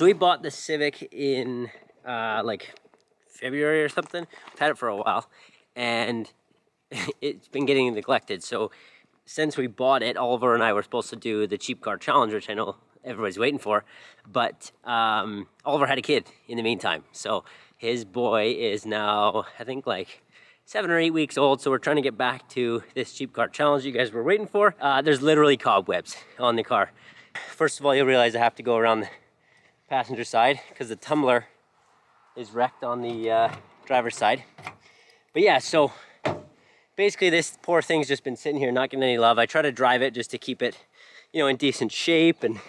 So we bought the Civic in like February or something. We've had it for a while, and it's been getting neglected. So since we bought it, Oliver and I were supposed to do the cheap car challenge, which I know everybody's waiting for, but Oliver had a kid in the meantime. So his boy is now, I think, like 7 or 8 weeks old. So we're trying to get back to this cheap car challenge you guys were waiting for. There's literally cobwebs on the car. First of all, you'll realize I have to go around the passenger side because the tumbler is wrecked on the driver's side. But yeah, so basically this poor thing's just been sitting here not getting any love. I try to drive it just to keep it, you know, in decent shape and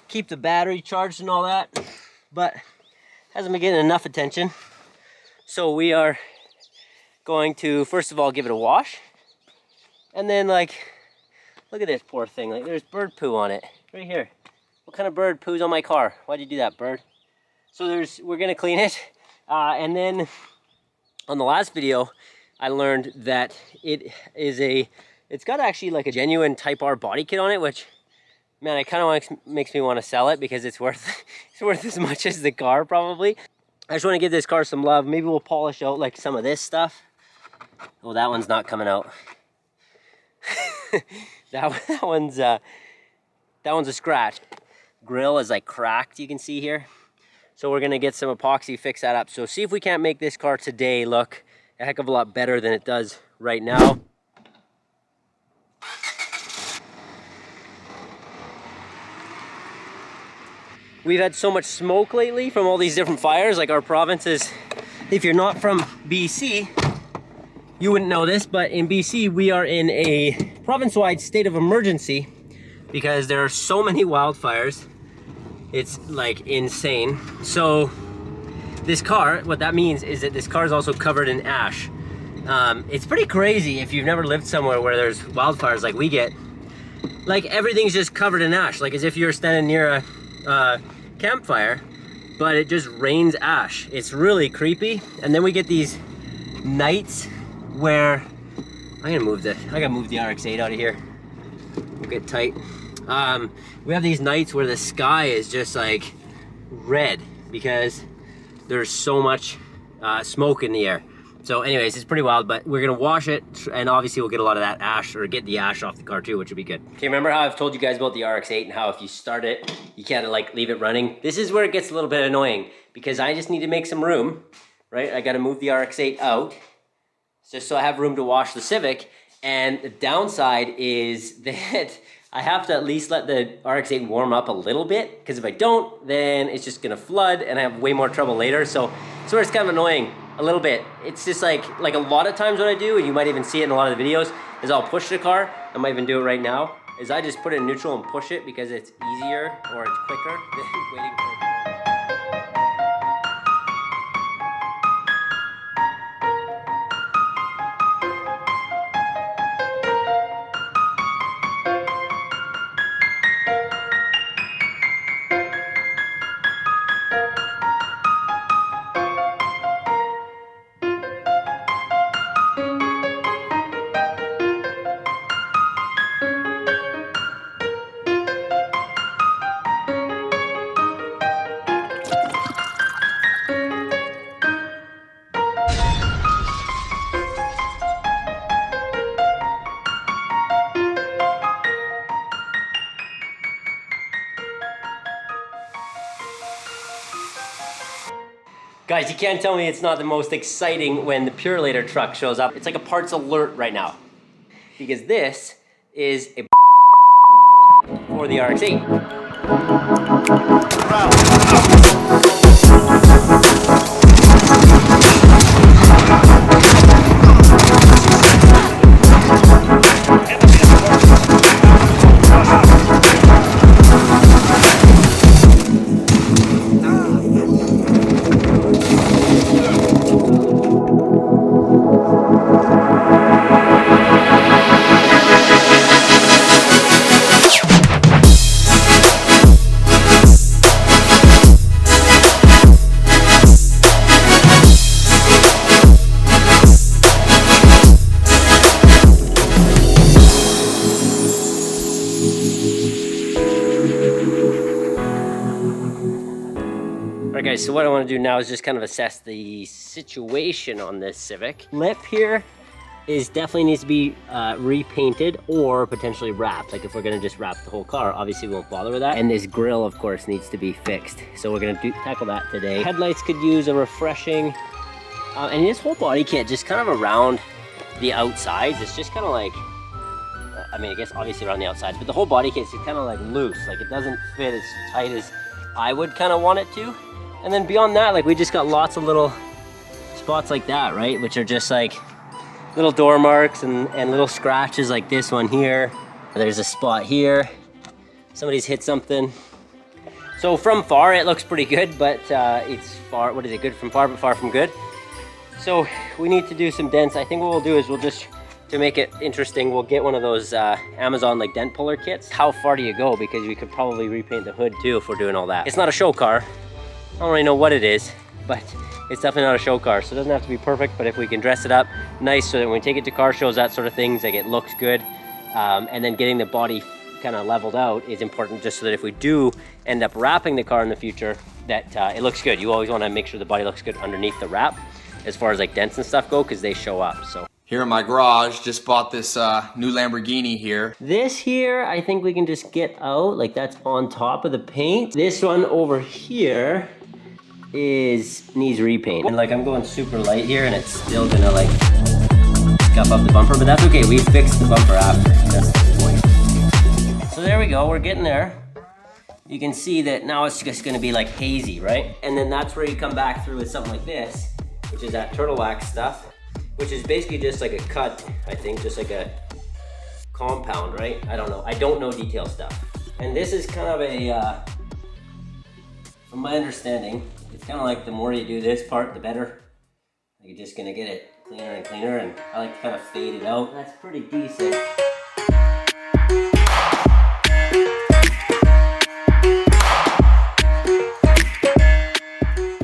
keep the battery charged and all that, but hasn't been getting enough attention. So we are going to first of all give it a wash, and then, like, look at this poor thing. Like, there's bird poo on it right here. What kind of bird poos on my car? Why'd you do that, bird? So we're gonna clean it, and then on the last video I learned that it's got actually like a genuine Type R body kit on it, which, man, it kind of makes me want to sell it because it's worth as much as the car probably. I just want to give this car some love. Maybe we'll polish out like some of this stuff. Oh, that one's not coming out. that one's a scratch. Grill is like cracked, you can see here. So we're gonna get some epoxy, fix that up. So see if we can't make this car today look a heck of a lot better than it does right now. We've had so much smoke lately from all these different fires. Like, our province is, if you're not from BC, you wouldn't know this, but in BC we are in a province-wide state of emergency because there are so many wildfires. It's like insane. So this car, what that means is that this car is also covered in ash. It's pretty crazy if you've never lived somewhere where there's wildfires like we get. Like, everything's just covered in ash, like as if you're standing near a campfire, but it just rains ash. It's really creepy. And then we get these nights where I gotta move the RX-8 out of here. We'll get tight. We have these nights where the sky is just like red because there's so much smoke in the air. So anyways, it's pretty wild, but we're gonna wash it, and obviously we'll get a lot of that ash, or get the ash off the car too, which would be good. Okay, remember how I've told you guys about the RX-8 and how if you start it, you can't like leave it running? This is where it gets a little bit annoying because I just need to make some room, right? I gotta move the RX-8 out just so I have room to wash the Civic, and the downside is that I have to at least let the RX-8 warm up a little bit, because if I don't, then it's just gonna flood and I have way more trouble later. So it's kind of annoying a little bit. It's just like a lot of times what I do, and you might even see it in a lot of the videos, is I'll push the car. I might even do it right now, is I just put it in neutral and push it because it's easier, or it's quicker than waiting for it. Guys, you can't tell me it's not the most exciting when the Purelator truck shows up. It's like a parts alert right now. Because this is a for the RX-8. Alright guys, so what I want to do now is just kind of assess the situation on this Civic. Lip here definitely needs to be repainted or potentially wrapped. Like if we're gonna just wrap the whole car, obviously we won't bother with that. And this grille, of course, needs to be fixed. So we're gonna tackle that today. Headlights could use a refreshing. And this whole body kit, just kind of around the outsides, it's just kind of like, I mean, I guess obviously around the outsides, but the whole body kit is kind of like loose. Like it doesn't fit as tight as I would kind of want it to. And then beyond that, like we just got lots of little spots like that, right? Which are just like little door marks and little scratches like this one here. There's a spot here. Somebody's hit something. So from far, it looks pretty good, but it's far, what is it, good from far, but far from good. So we need to do some dents. I think what we'll do is we'll just, to make it interesting, we'll get one of those Amazon like dent puller kits. How far do you go? Because we could probably repaint the hood too if we're doing all that. It's not a show car. I don't really know what it is, but it's definitely not a show car, so it doesn't have to be perfect, but if we can dress it up nice so that when we take it to car shows, that sort of things, like it looks good, and then getting the body kind of leveled out is important, just so that if we do end up wrapping the car in the future, that it looks good. You always want to make sure the body looks good underneath the wrap, as far as like dents and stuff go, because they show up. So here in my garage, just bought this new Lamborghini here. This here, I think we can just get out, like that's on top of the paint. This one over here needs repaint. And like I'm going super light here and it's still gonna like scuff up the bumper, but that's okay. We fixed the bumper after. That's the point. So there we go, we're getting there. You can see that now it's just gonna be like hazy, right? And then that's where you come back through with something like this, which is that turtle wax stuff, which is basically just like a cut, I think, just like a compound, right? I don't know. I don't know detail stuff. And this is kind of a, from my understanding, it's kind of like the more you do this part, the better. You're just gonna get it cleaner and cleaner, and I like to kind of fade it out. That's pretty decent. All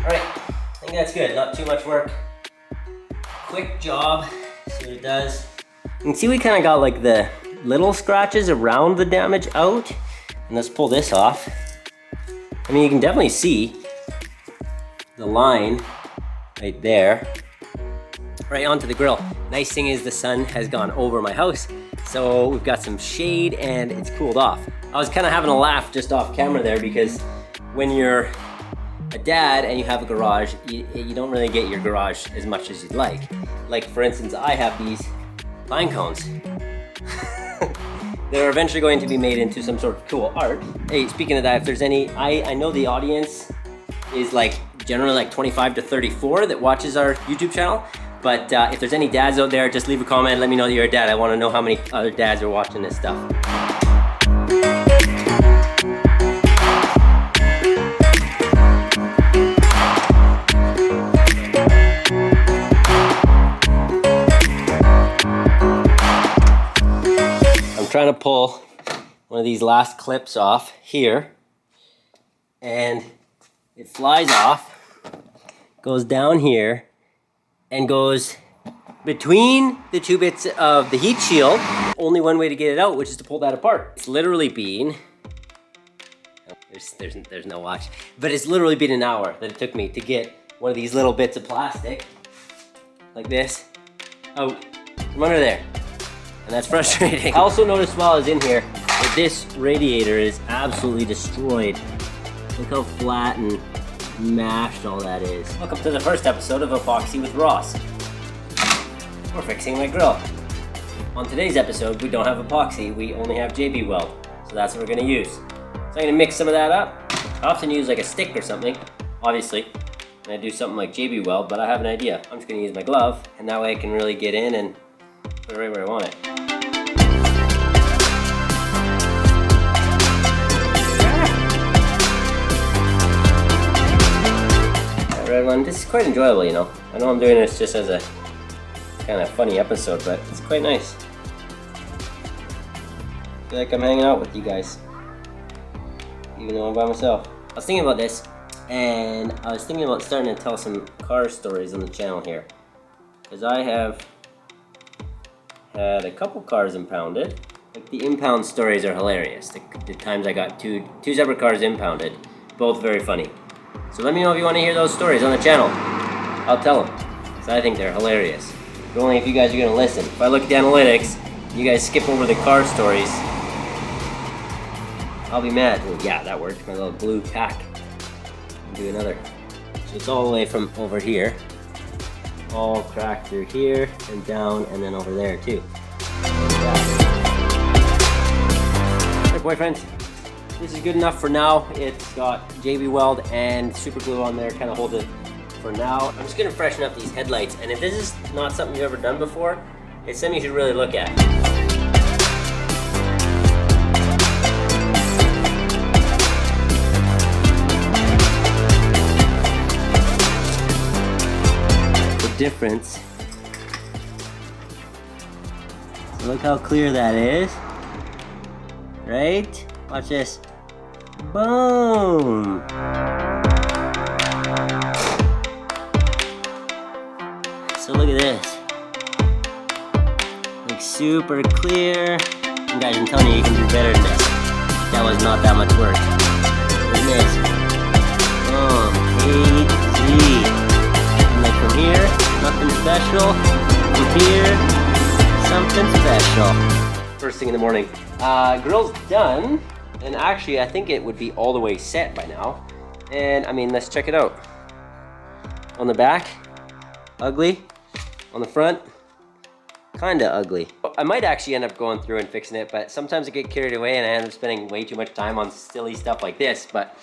right, I think that's good. Not too much work. Quick job, see what it does. You can see we kind of got like the little scratches around the damage out. And let's pull this off. I mean, you can definitely see the line right there, right onto the grill. Nice thing is the sun has gone over my house, so we've got some shade and it's cooled off. I was kind of having a laugh just off camera there, because when you're a dad and you have a garage, you don't really get your garage as much as you'd like. Like for instance, I have these pine cones. They're eventually going to be made into some sort of cool art. Hey, speaking of that, if there's any, I know the audience is like generally like 25 to 34 that watches our YouTube channel. But if there's any dads out there, just leave a comment, let me know that you're a dad. I want to know how many other dads are watching this stuff. I'm trying to pull one of these last clips off here, and it flies off, goes down here, and goes between the two bits of the heat shield. Only one way to get it out, which is to pull that apart. It's literally been, there's no watch, but it's literally been an hour that it took me to get one of these little bits of plastic, like this, out from under there. And that's frustrating. I also noticed while I was in here that this radiator is absolutely destroyed. Look how flat and mashed all that is. Welcome to the first episode of Epoxy with Ross. We're fixing my grill. On today's episode, we don't have epoxy, we only have JB Weld. So that's what we're gonna use. So I'm gonna mix some of that up. I often use like a stick or something, obviously, and I do something like JB Weld, but I have an idea. I'm just gonna use my glove, and that way I can really get in and put it right where I want it. Red one. This is quite enjoyable, you know. I know I'm doing this just as a kind of funny episode, but it's quite nice. I feel like I'm hanging out with you guys, even though I'm by myself. I was thinking about this, and I was thinking about starting to tell some car stories on the channel here, because I have had a couple cars impounded. Like the impound stories are hilarious. The times I got two separate cars impounded, both very funny. So let me know if you want to hear those stories on the channel. I'll tell them, because I think they're hilarious. But only if you guys are going to listen. If I look at the analytics, you guys skip over the car stories, I'll be mad. Well, yeah, that worked. My little blue tack. I'll do another. So it's all the way from over here. All tracked through here and down and then over there too. Alright, boyfriends. This is good enough for now. It's got JB weld and super glue on there, kind of hold it for now. I'm just gonna freshen up these headlights, and if this is not something you've ever done before, it's something you should really look at. The difference. So look how clear that is, right? Watch this. Boom! So look at this. Like super clear. And guys, I'm telling you, you can do better than this. That was not that much work. Look at this. Boom. Easy. And like from here, nothing special. From here, something special. First thing in the morning. Grille's done. And actually, I think it would be all the way set by now. And I mean, let's check it out. On the back, ugly. On the front, kinda ugly. I might actually end up going through and fixing it, but sometimes I get carried away and I end up spending way too much time on silly stuff like this. But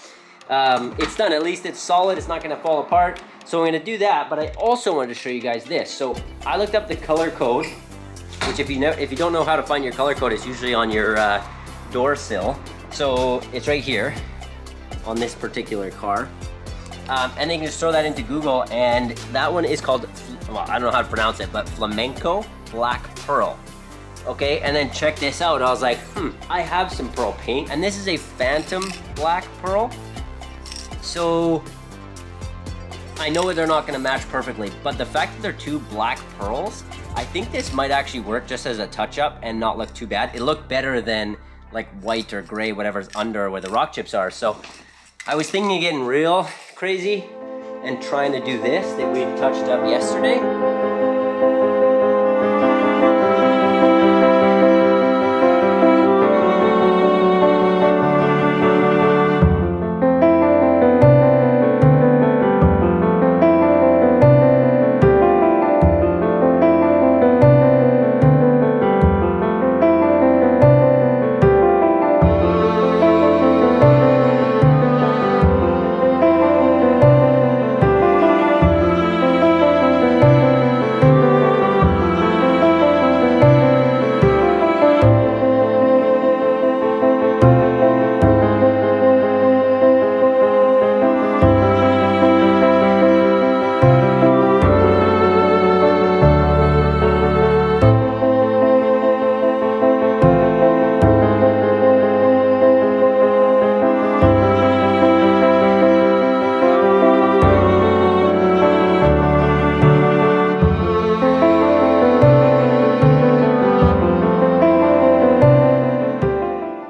it's done. At least it's solid. It's not gonna fall apart. So I'm gonna do that. But I also wanted to show you guys this. So I looked up the color code, which if you don't know how to find your color code, it's usually on your door sill. So it's right here on this particular car. And then you can just throw that into Google, and that one is called, well, I don't know how to pronounce it, but flamenco black pearl. Okay, and then check this out. I was like, I have some pearl paint, and this is a phantom black pearl. So I know they're not gonna match perfectly, but the fact that they're two black pearls, I think this might actually work just as a touch-up and not look too bad. It looked better than like white or gray, whatever's under where the rock chips are. So I was thinking of getting real crazy and trying to do this that we touched up yesterday.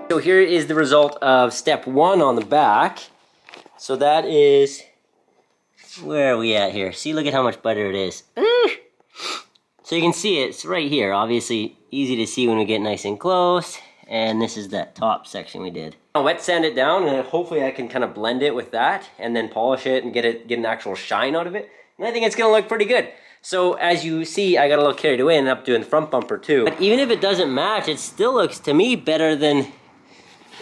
So here is the result of step one on the back. So that is, where are we at here? See, look at how much better it is. So you can see it's right here. Obviously easy to see when we get nice and close. And this is that top section we did. I'll wet sand it down, and hopefully I can kind of blend it with that and then polish it and get an actual shine out of it. And I think it's gonna look pretty good. So as you see, I got a little carried away and ended up doing the front bumper too. But even if it doesn't match, it still looks to me better than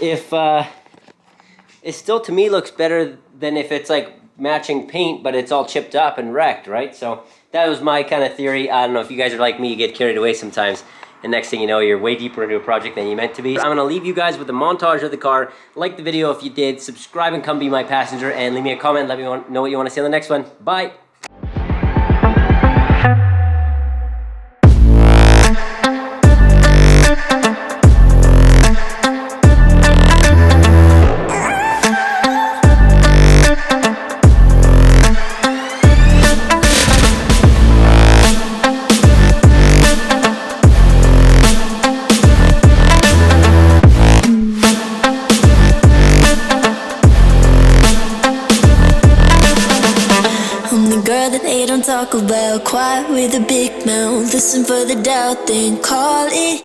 if, it still to me looks better than if it's like matching paint, but it's all chipped up and wrecked, right? So that was my kind of theory. I don't know if you guys are like me, you get carried away sometimes. And next thing you know, you're way deeper into a project than you meant to be. I'm gonna leave you guys with a montage of the car. Like the video if you did, subscribe and come be my passenger, and leave me a comment, let me know what you wanna see on the next one. Bye. talk about quiet with a big mouth. Listen for the doubt, then call it.